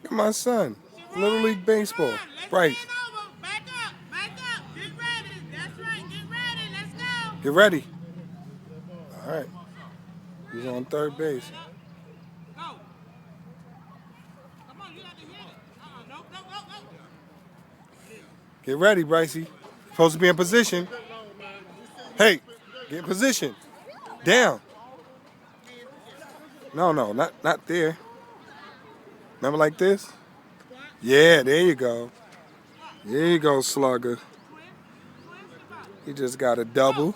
Look at my son. Little League Baseball. Bryce. Back up. Back up. Get ready. That's right. Get ready. Let's go. Get ready. All right. He's on third base. Go. Come on, you got to hit it. No, no, no, no. Get ready, Brycey. Supposed to be in position. Hey, get in position. Down. No, not there. Remember like this? Yeah, there you go. There you go, slugger. He just got a double.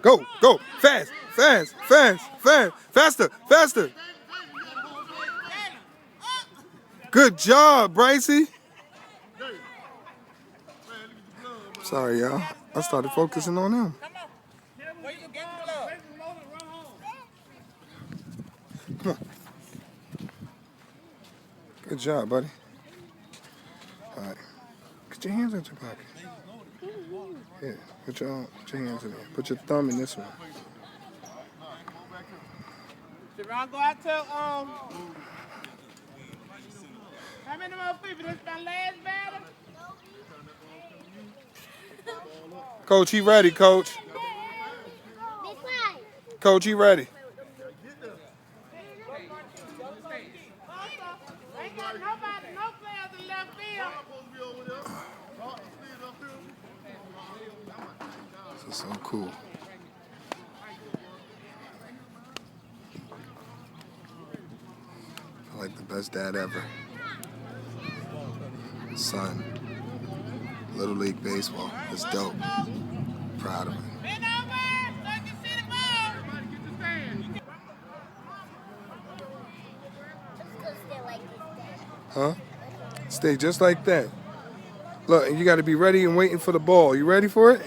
Go, go, fast, fast, fast, fast, faster, faster. Good job, Brycey. Sorry, y'all. I started focusing on him. Come on. Good job, buddy. All right. Get your hands out your pocket. Yeah, put your hands in there. Put your thumb in this one. Sharon, go out to, how many more people? This is my last batter? Coach, he ready, Coach. Coach, he ready. Ain't got nobody, no players in left field. This is so cool. I feel like the best dad ever. Son. Little League Baseball. It's dope. Proud of him. Bend over so you can see the ball. Huh? Stay just like that. Look, and you got to be ready and waiting for the ball. You ready for it?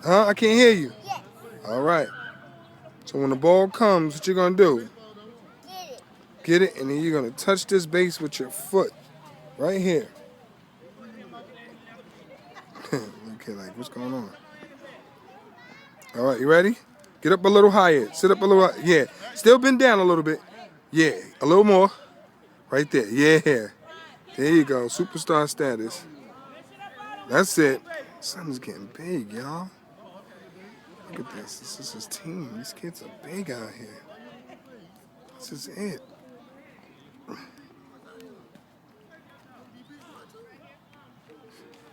Huh? I can't hear you. Yes. All right. So when the ball comes, what you going to do? Get it. Get it, and then you're going to touch this base with your foot. Right here. Okay, like, what's going on? All right, you ready? Get up a little higher. Sit up a little higher. Yeah. Still bend down a little bit. Yeah. A little more. Right there. Yeah. There you go. Superstar status. That's it. Something's getting big, y'all. Look at this. This is his team. These kids are big out here. This is it.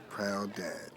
Proud dad.